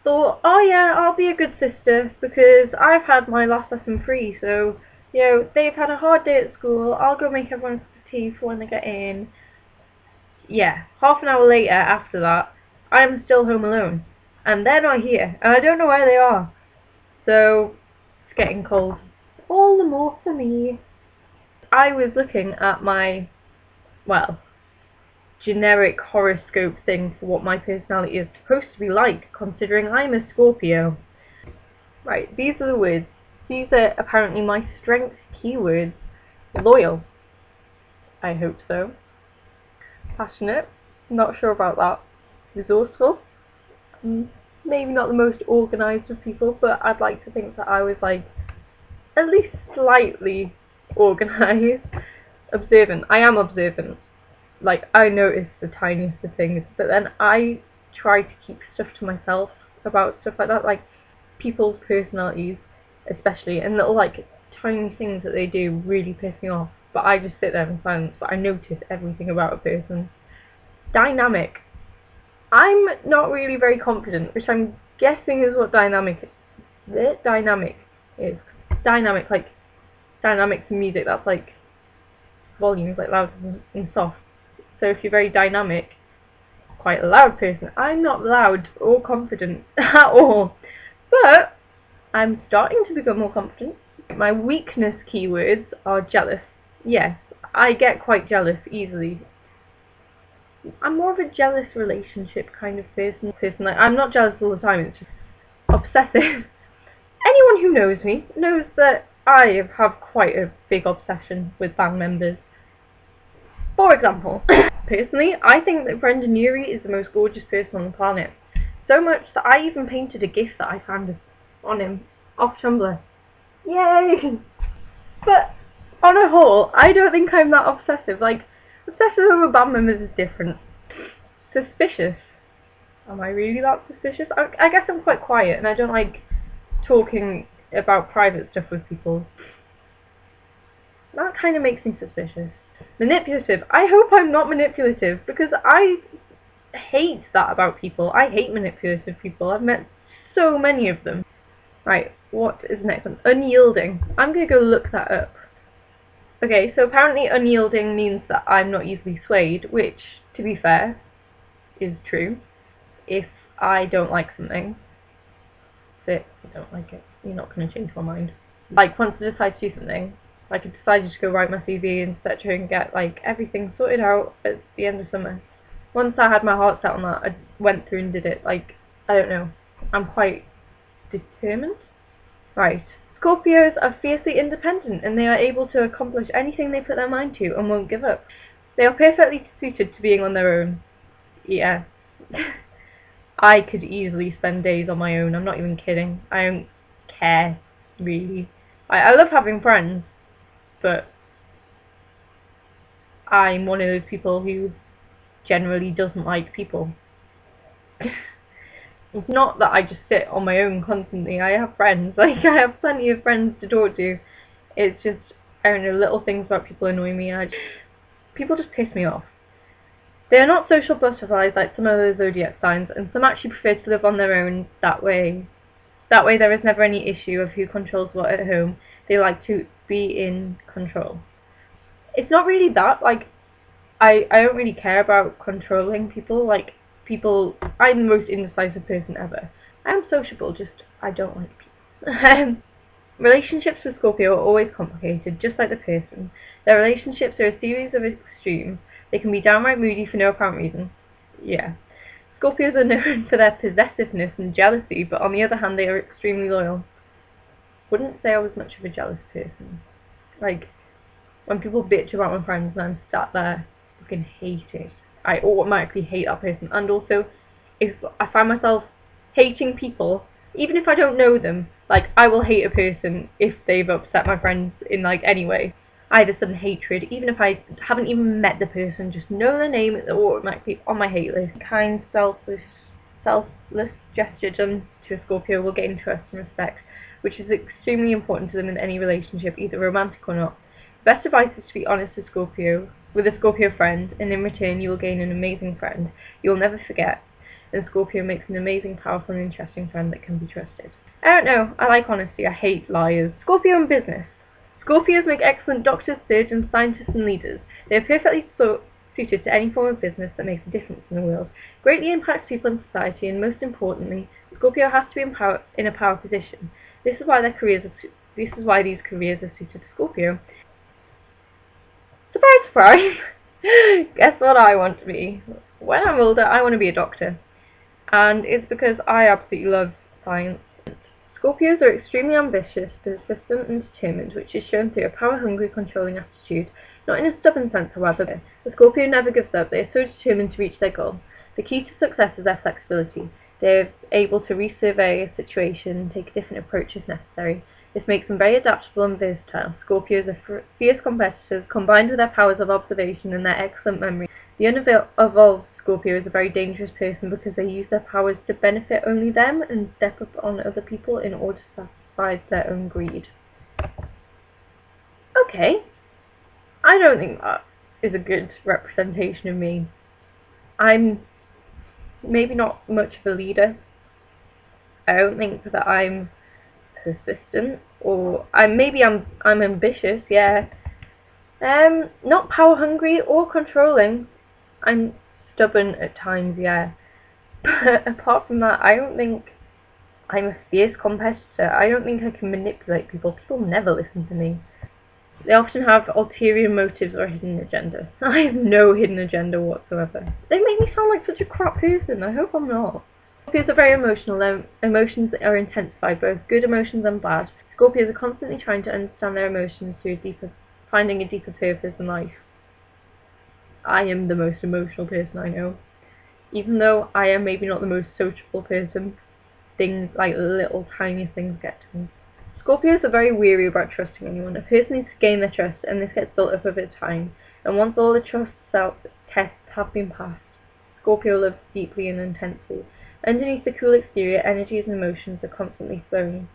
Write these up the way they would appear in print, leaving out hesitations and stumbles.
thought, oh yeah, I'll be a good sister because I've had my last lesson free, so, you know, they've had a hard day at school, I'll go make everyone a cup of tea for when they get in. Yeah, half an hour later after that, I'm still home alone. And they're not here, and I don't know where they are. So, it's getting cold. All the more for me. I was looking at my, well, generic horoscope thing for what my personality is supposed to be like, considering I'm a Scorpio. Right, these are the words. These are apparently my strength keywords. Loyal. I hope so. Passionate. Not sure about that. Resourceful. Maybe not the most organised of people, but I'd like to think that I was, like, at least slightly organised. Observant. I am observant. Like, I notice the tiniest of things, but then I try to keep stuff to myself about stuff like that, like people's personalities especially, and little, like, tiny things that they do really piss me off, but I just sit there in silence, but I notice everything about a person. Dynamic. I'm not really very confident, which I'm guessing is what dynamic is. Dynamic, like, dynamics in music, that's like volumes, like loud and soft. So if you're very dynamic, quite a loud person. I'm not loud or confident at all, but I'm starting to become more confident. My weakness keywords are jealous. Yes, I get quite jealous easily. I'm more of a jealous relationship kind of person. Like, I'm not jealous all the time, it's just obsessive. Anyone who knows me knows that I have quite a big obsession with band members. For example, personally, I think that Brendan Urie is the most gorgeous person on the planet. So much that I even painted a gif that I found on him off Tumblr. Yay! But on a whole, I don't think I'm that obsessive. Like, obsessive over band members is different. Suspicious. Am I really that suspicious? I guess I'm quite quiet and I don't like talking about private stuff with people. That kind of makes me suspicious. Manipulative. I hope I'm not manipulative, because I hate that about people. I hate manipulative people. I've met so many of them. Right, what is the next one? Unyielding. I'm going to go look that up. Okay, so apparently unyielding means that I'm not easily swayed, which, to be fair, is true. If I don't like something, that's it, I don't like it. You're not going to change my mind. Like, once I decide to do something, like I decided to go write my CV and etc. and get, like, everything sorted out at the end of summer. Once I had my heart set on that, I went through and did it. Like, I don't know, I'm quite determined. Right. Scorpios are fiercely independent and they are able to accomplish anything they put their mind to and won't give up. They are perfectly suited to being on their own. Yeah. I could easily spend days on my own, I'm not even kidding. I don't care, really. I love having friends, but I'm one of those people who generally doesn't like people. It's not that I just sit on my own constantly. I have friends. Like, I have plenty of friends to talk to. It's just, I don't know, little things about people annoy me. People just piss me off. They are not social butterflies like some other zodiac signs, and some actually prefer to live on their own that way. That way there is never any issue of who controls what at home. They like to be in control. It's not really that, like, I don't really care about controlling people. Like, people, I'm the most indecisive person ever. I am sociable, just I don't like people. Relationships with Scorpio are always complicated, just like the person. Their relationships are a series of extremes. They can be downright moody for no apparent reason. Yeah. Scorpios are known for their possessiveness and jealousy, but on the other hand they are extremely loyal. Wouldn't say I was much of a jealous person. Like, when people bitch about my friends and I'm sat there, I fucking hate it. I automatically hate that person. And also, if I find myself hating people, even if I don't know them, like, I will hate a person if they've upset my friends in, like, any way. I have a sudden hatred, even if I haven't even met the person, just know their name, they're automatically on my hate list. Kind, selfless gesture done to a Scorpio will gain trust and respect, which is extremely important to them in any relationship, either romantic or not. The best advice is to be honest with a Scorpio friend, and in return you will gain an amazing friend you will never forget. and Scorpio makes an amazing, powerful and interesting friend that can be trusted. I don't know, I like honesty, I hate liars. Scorpio and business. Scorpios make excellent doctors, surgeons, scientists and leaders. They are perfectly suited to any form of business that makes a difference in the world, greatly impacts people in society, and most importantly, Scorpio has to be in a power position. This is why these careers are suited to Scorpio. Surprise, surprise! Guess what I want to be? When I'm older, I want to be a doctor. And it's because I absolutely love science. Scorpios are extremely ambitious, persistent and determined, which is shown through a power-hungry, controlling attitude. Not in a stubborn sense, however. The Scorpio never gives up. They are so determined to reach their goal. The key to success is their flexibility. They are able to resurvey a situation and take a different approach if necessary. This makes them very adaptable and versatile. Scorpios are fierce competitors, combined with their powers of observation and their excellent memory. The unevolved Scorpio is a very dangerous person because they use their powers to benefit only them and step up on other people in order to satisfy their own greed. Okay, I don't think that is a good representation of me. I'm maybe not much of a leader. I don't think that I'm persistent, or I'm ambitious, yeah. Not power hungry or controlling. I'm stubborn at times, yeah. But apart from that, I don't think I'm a fierce competitor. I don't think I can manipulate people. People never listen to me. They often have ulterior motives or a hidden agenda. I have no hidden agenda whatsoever. They make me sound like such a crap person. I hope I'm not. Scorpios are very emotional. Their emotions are intensified, both good emotions and bad. Scorpios are constantly trying to understand their emotions through finding a deeper purpose in life. I am the most emotional person I know. Even though I am maybe not the most sociable person, things like little tiny things get to me. Scorpios are very weary about trusting anyone. A person needs to gain their trust, and this gets built up over time. And once all the trust tests have been passed, Scorpio loves deeply and intensely. Underneath the cool exterior, energies and emotions are constantly flowing,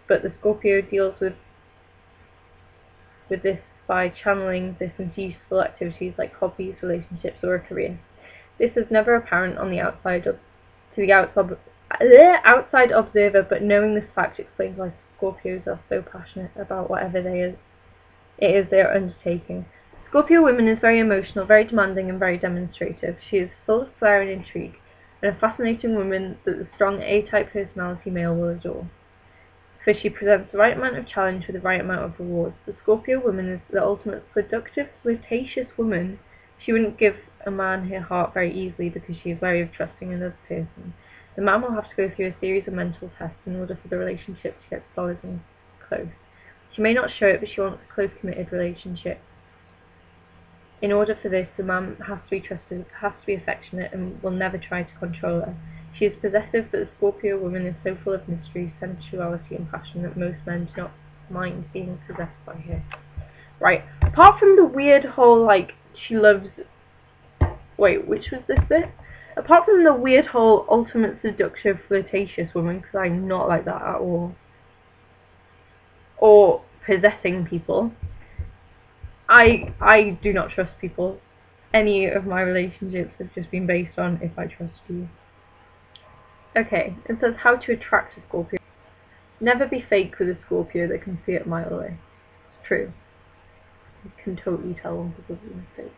but the Scorpio deals with this by channeling this into useful activities like hobbies, relationships, or a career. This is never apparent on the outside outside observer, but knowing this fact explains why Scorpios are so passionate about whatever it is they are undertaking. Scorpio woman is very emotional, very demanding, and very demonstrative. She is full of flair and intrigue, and a fascinating woman that the strong A-type personality male will adore. For she presents the right amount of challenge with the right amount of rewards. The Scorpio woman is the ultimate seductive, flirtatious woman. She wouldn't give a man her heart very easily because she is wary of trusting another person. The man will have to go through a series of mental tests in order for the relationship to get solid and close. She may not show it, but she wants a close, committed relationship. In order for this, the man has to be trusted, has to be affectionate, and will never try to control her. She is possessive, but the Scorpio woman is so full of mystery, sensuality, and passion that most men do not mind being possessed by her. Right, apart from the weird whole, she loves... Wait, which was this bit? Apart from the weird whole ultimate seductive, flirtatious woman, because I'm not like that at all, or possessing people, I do not trust people. Any of my relationships have just been based on if I trust you. Okay, it says how to attract a Scorpio. Never be fake with a Scorpio that can see it a mile away. It's true. You can totally tell when people do mistakes.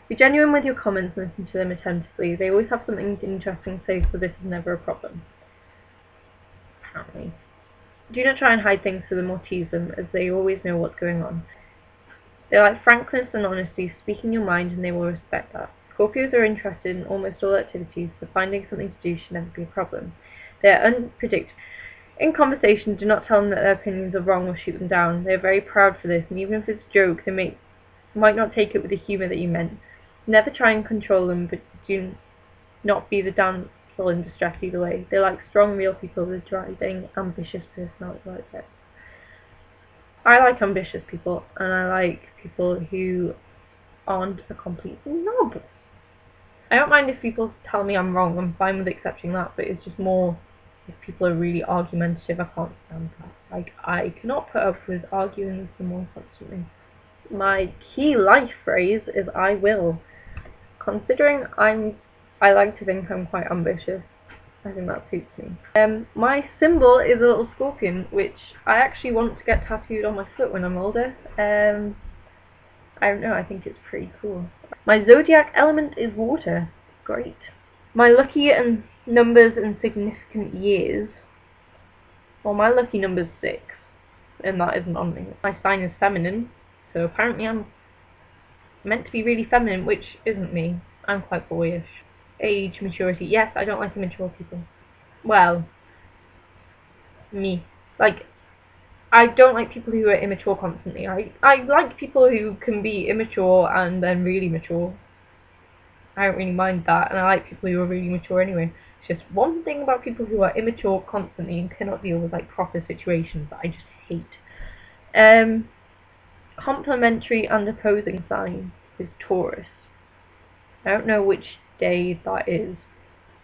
Be genuine with your comments and listen to them attentively. They always have something interesting to say, so this is never a problem. Apparently. Do not try and hide things from them or tease them, as they always know what's going on. They like frankness and honesty, speaking your mind, and they will respect that. Scorpios are interested in almost all activities, so finding something to do should never be a problem. They are unpredictable. In conversation, do not tell them that their opinions are wrong or shoot them down. They are very proud for this, and even if it's a joke, they might not take it with the humour that you meant. Never try and control them, but do not be the damsel in distress either way. They like strong, real people with driving, ambitious personality like this. I like ambitious people, and I like people who aren't a complete knob. I don't mind if people tell me I'm wrong, I'm fine with accepting that, but it's just more if people are really argumentative, I can't stand that. I cannot put up with arguing with someone constantly. My key life phrase is I will. Considering I'm I like to think I'm quite ambitious. I think that suits me. My symbol is a little scorpion, which I actually want to get tattooed on my foot when I'm older. I don't know, I think it's pretty cool. My zodiac element is water. Great. My lucky and numbers and significant years. Well, my lucky number's 6, and that isn't on me. My sign is feminine, so apparently I'm meant to be really feminine, which isn't me. I'm quite boyish. Age, maturity. Yes, I don't like immature people. Well, me. Like, I don't like people who are immature constantly. I like people who can be immature and then really mature. I don't really mind that, and I like people who are really mature anyway. It's just one thing about people who are immature constantly and cannot deal with like proper situations that I just hate. Complementary and opposing sign is Taurus. I don't know which day that is,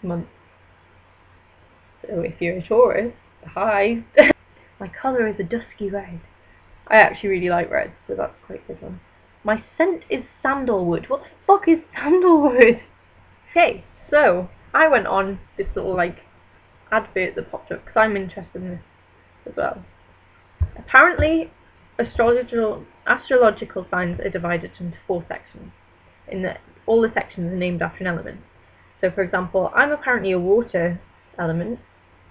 month. So if you're a Taurus, hi. My colour is a dusky red. I actually really like red, so that's quite a good one. My scent is sandalwood. What the fuck is sandalwood? Okay, so I went on this little like advert that popped up because I'm interested in this as well. Apparently, astrological signs are divided into 4 sections. All the sections are named after an element. So, for example, I'm apparently a water element,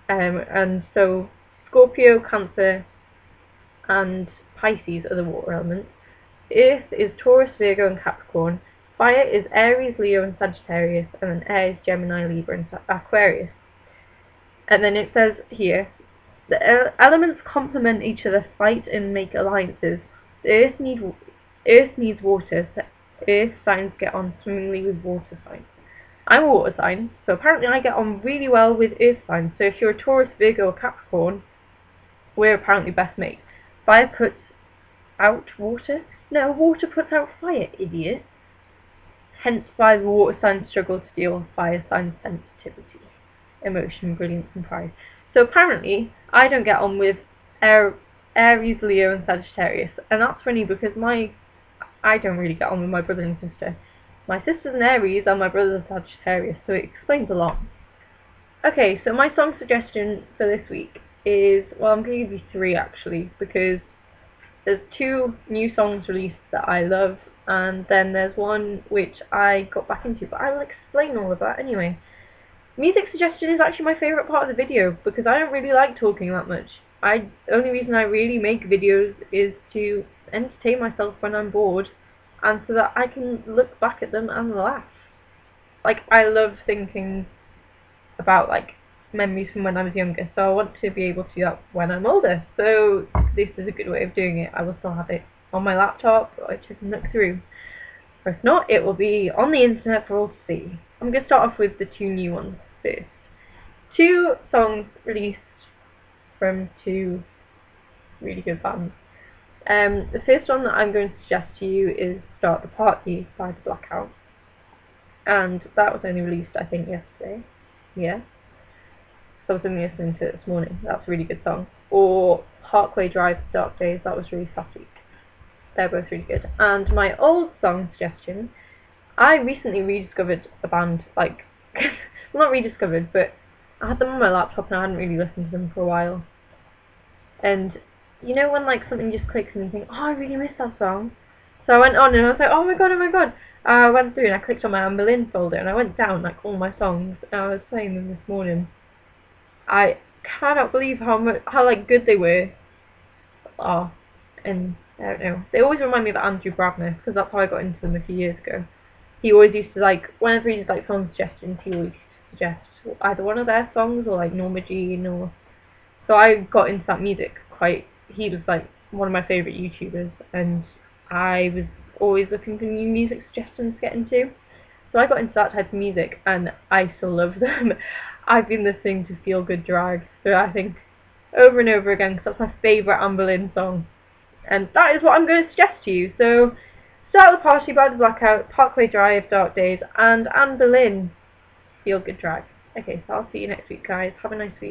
and so Scorpio, Cancer, and Pisces are the water elements. Earth is Taurus, Virgo, and Capricorn. Fire is Aries, Leo, and Sagittarius, and then air is Gemini, Libra, and Aquarius. And then it says here, the elements complement each other, fight, and make alliances. The Earth needs water, so Earth signs get on swimmingly with water signs. I'm a water sign, so apparently I get on really well with Earth signs. So if you're a Taurus, Virgo, or Capricorn, we're apparently best mates. Fire puts out water? No, water puts out fire, idiot. Hence why the water signs struggle to deal with fire signs' sensitivity, emotion, brilliance, and pride. So apparently, I don't get on with Aries, Leo, and Sagittarius. And that's funny because I don't really get on with my brother and sister. My sister's an Aries and my brother's a Sagittarius, so it explains a lot. Okay, so my song suggestion for this week is, well, I'm going to give you 3 actually, because there's 2 new songs released that I love, and then there's one which I got back into, but I will explain all of that anyway. Music suggestion is actually my favourite part of the video, because I don't really like talking that much. The only reason I really make videos is to entertain myself when I'm bored, and so that I can look back at them and laugh. Like, I love thinking about like memories from when I was younger, so I want to be able to do that when I'm older. So this is a good way of doing it. I will still have it on my laptop, which I can look through. Or if not, it will be on the internet for all to see. I'm going to start off with the 2 new ones first. 2 songs released from 2 really good bands. The first one that I'm going to suggest to you is Start the Party by The Blackout. And that was only released, I think, yesterday. Yeah. So I was only listening to it this morning. That's a really good song. Or Parkway Drive, Dark Days, that was released last week. They're both really good. And my old song suggestion, I recently rediscovered a band, like, well, not rediscovered, but I had them on my laptop and I hadn't really listened to them for a while. And you know when like something just clicks and you think, oh, I really miss that song? So I went on and I was like, oh my god, oh my god. I went through and I clicked on my Ramble folder and I went down like all my songs and I was playing them this morning. I cannot believe how like good they were. And I don't know. They always remind me of Andrew Bradner because that's how I got into them a few years ago. He always used to like, whenever he did like song suggestions, he always suggest either one of their songs or like Norma Jean or. So I got into that music quite. He was like one of my favourite YouTubers, and I was always looking for new music suggestions to get into. So I got into that type of music, and I still love them. I've been listening to Feel Good Drag, so I think over and over again, because that's my favourite Anne Boleyn song. And that is what I'm going to suggest to you. So, Start the Party by The Blackout, Parkway Drive, Dark Days, and Anne Boleyn, Feel Good Drag. Okay, so I'll see you next week, guys. Have a nice week.